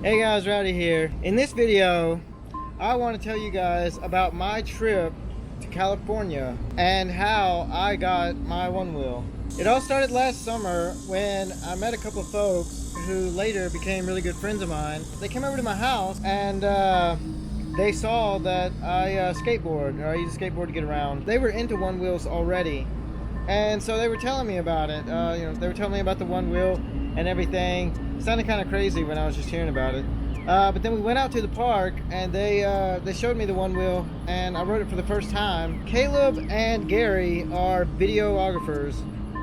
Hey guys, Rowdy here. In this video, I want to tell you guys about my trip to California and how I got my Onewheel. It all started last summer when I met a couple of folks who later became really good friends of mine. They came over to my house and they saw that I skateboard, or I use a skateboard to get around. They were into Onewheels already, and so they were telling me about it. They were telling me about the Onewheel and everything. It sounded kind of crazy when I was just hearing about it. But then we went out to the park and they showed me the Onewheel and I rode it for the first time. Caleb and Gary are videographers,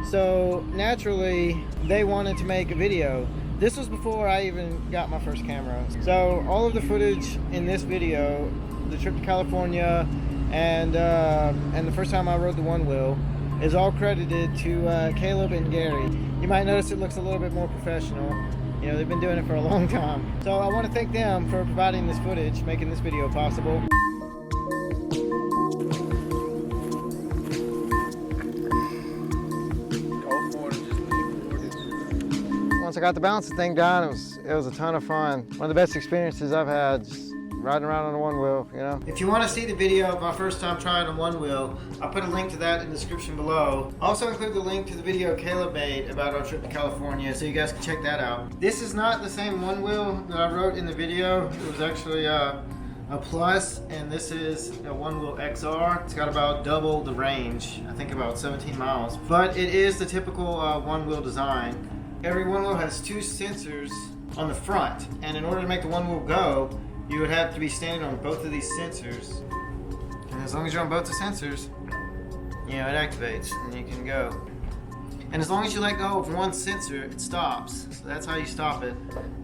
so naturally they wanted to make a video. This was before I even got my first camera. So all of the footage in this video, the trip to California and the first time I rode the Onewheel, is all credited to Caleb and Gary. You might notice it looks a little bit more professional. You know, they've been doing it for a long time. So I want to thank them for providing this footage, making this video possible. Once I got the balancing thing down, it was a ton of fun. One of the best experiences I've had, just riding around on a Onewheel, you know. If you want to see the video of my first time trying a Onewheel, I'll put a link to that in the description below. I'll also include the link to the video Caleb made about our trip to California, so you guys can check that out. This is not the same Onewheel that I rode in the video. It was actually a Plus, and this is a Onewheel XR. It's got about double the range, I think about 17 miles. But it is the typical Onewheel design. Every Onewheel has two sensors on the front, and in order to make the Onewheel go, you would have to be standing on both of these sensors. And as long as you're on both the sensors, you know, it activates and you can go. And as long as you let go of one sensor, it stops. So that's how you stop it.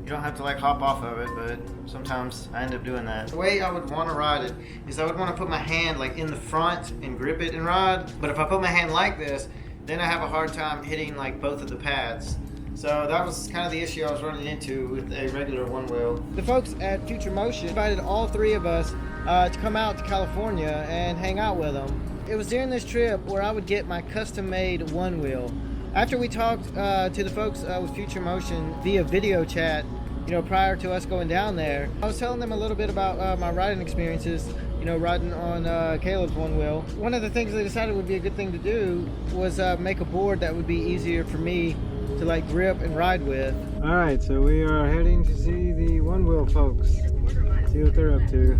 You don't have to like hop off of it, but sometimes I end up doing that. The way I would want to ride it is I would want to put my hand like in the front and grip it and ride. But if I put my hand like this, then I have a hard time hitting like both of the pads. So that was kind of the issue I was running into with a regular Onewheel. The folks at Future Motion invited all three of us to come out to California and hang out with them. It was during this trip where I would get my custom-made Onewheel. After we talked to the folks with Future Motion via video chat, you know, prior to us going down there, I was telling them a little bit about my riding experiences, you know, riding on Caleb's Onewheel. One of the things they decided would be a good thing to do was make a board that would be easier for me to like grip and ride with. All right, so we are heading to see the Onewheel folks, see what they're up to.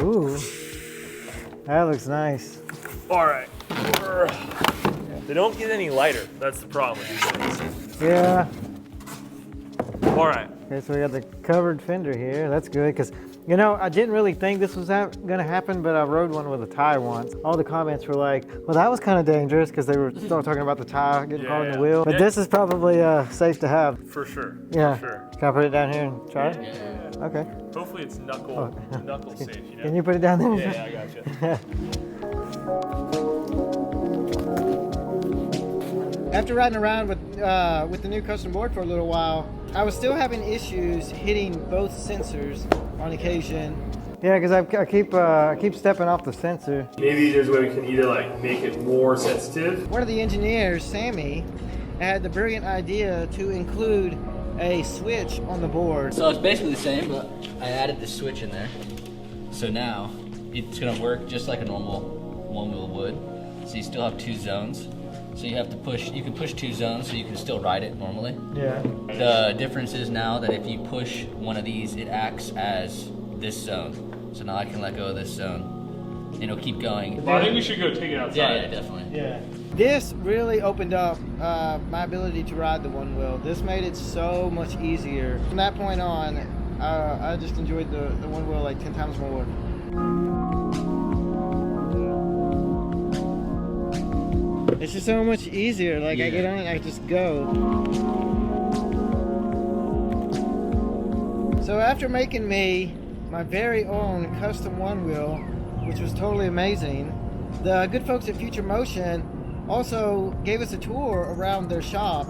Ooh, that looks nice. All right, they don't get any lighter. That's the problem with these things. Yeah. All right. Okay, so we got the covered fender here. That's good, because, you know, I didn't really think this was gonna happen, but I rode one with a tie once. All the comments were like, well, that was kind of dangerous, because they were still talking about the tie getting caught in the wheel. But this is probably safe to have. For sure. Yeah. For sure. Can I put it down here and try it? Yeah. Okay. Hopefully it's knuckle safe, you know? Can you put it down there? Yeah, I got you. After riding around with the new custom board for a little while, I was still having issues hitting both sensors on occasion. Yeah, because I keep stepping off the sensor. Maybe there's a way we can either like make it more sensitive. One of the engineers, Sammy, had the brilliant idea to include a switch on the board. So it's basically the same, but I added the switch in there. So now it's gonna work just like a normal Onewheel would. So you still have two zones. So you have to push, you can push two zones so you can still ride it normally. Yeah. The difference is now that if you push one of these, it acts as this zone. So now I can let go of this zone and it'll keep going. Well, I think we should go take it outside. Yeah, definitely. Yeah. This really opened up my ability to ride the Onewheel. This made it so much easier. From that point on, I just enjoyed the Onewheel like 10 times more. It's just so much easier. Like, I get on it, I just go. So after making me my very own custom Onewheel, which was totally amazing, the good folks at Future Motion also gave us a tour around their shop.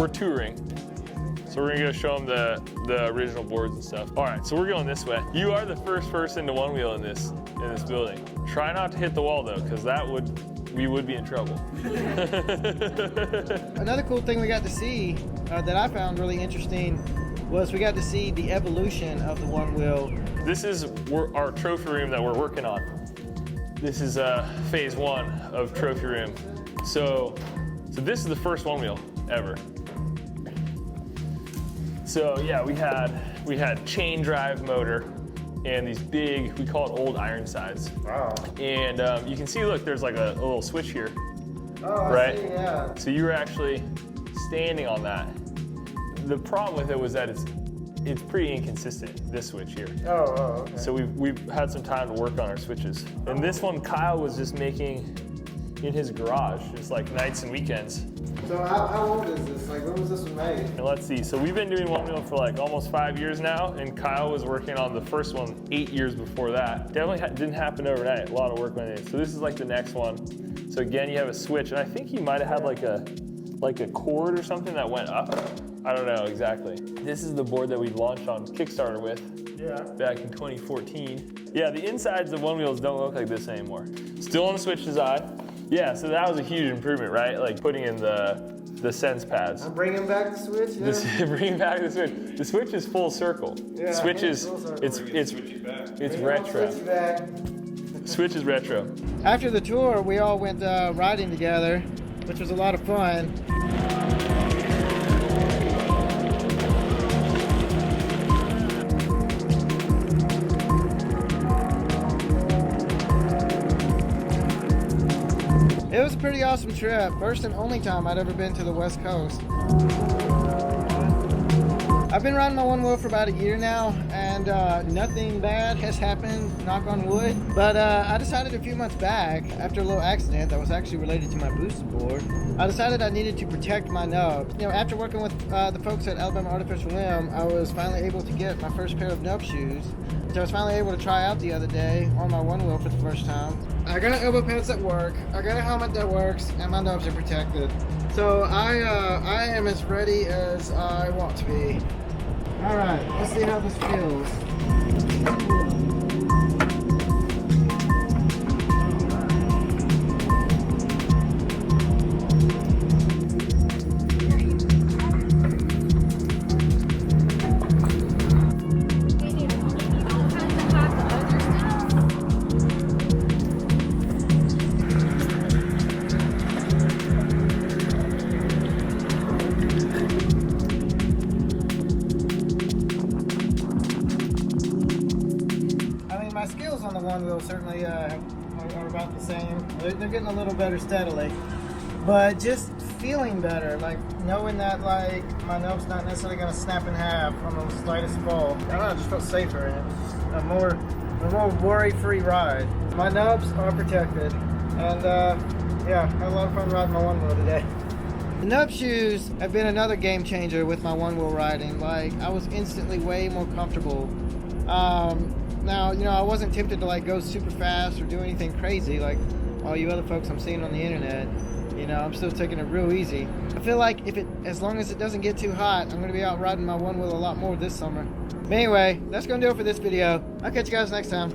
we're touring. So we're gonna go show them the original boards and stuff. All right, so we're going this way. You are the first person to one wheel in this building. Try not to hit the wall though, because we would be in trouble. Another cool thing we got to see that I found really interesting was we got to see the evolution of the one wheel. This is our trophy room that we're working on. This is phase 1 of trophy room. So this is the first one wheel ever. So yeah, we had chain drive motor and these big, we call it old Ironsides. Wow. And you can see, look, there's like a little switch here. Oh, right? I see, yeah. So you were actually standing on that. The problem with it was that it's pretty inconsistent, this switch here. Oh, okay. So we've had some time to work on our switches. And this one Kyle was just making in his garage, just like nights and weekends. So how old is this? Like, when was this one made? And let's see, so we've been doing one wheel for like almost 5 years now, and Kyle was working on the first one 8 years before that. Definitely didn't happen overnight, a lot of work went in. So this is like the next one. So again, you have a switch, and I think he might have had like a cord or something that went up. I don't know exactly. This is the board that we launched on Kickstarter with back in 2014. Yeah, the insides of one wheels don't look like this anymore. Still on the switch design. Yeah, so that was a huge improvement, right? Like putting in the sense pads. I'm bringing back the switch. Yeah. Bringing back the switch. The switch is full circle. Yeah, Switch is it's retro. Switch is retro. After the tour, we all went riding together, which was a lot of fun. It was a pretty awesome trip. First and only time I'd ever been to the West Coast. I've been riding my one wheel for about a year now, and nothing bad has happened, knock on wood. But I decided a few months back, after a little accident that was actually related to my boosted board, I decided I needed to protect my nubs. You know, after working with the folks at Alabama Artificial Limb, I was finally able to get my first pair of nub shoes, which I was finally able to try out the other day on my one wheel for the first time. I got elbow pads that work, I got a helmet that works, and my nubs are protected. So I am as ready as I want to be. All right, let's see how this feels. My skills on the one wheel certainly are about the same. They're getting a little better steadily, but just feeling better, like knowing that like my nub's not necessarily going to snap in half on the slightest fall. I don't know, I just felt safer, and it was a more worry-free ride. My nubs are protected, and yeah, had a lot of fun riding my one wheel today. The nub shoes have been another game changer with my one wheel riding. Like, I was instantly way more comfortable. Now, you know, I wasn't tempted to like go super fast or do anything crazy like all you other folks I'm seeing on the internet. You know, I'm still taking it real easy. I feel like as long as it doesn't get too hot, I'm gonna be out riding my one wheel a lot more this summer. But anyway, that's gonna do it for this video. I'll catch you guys next time.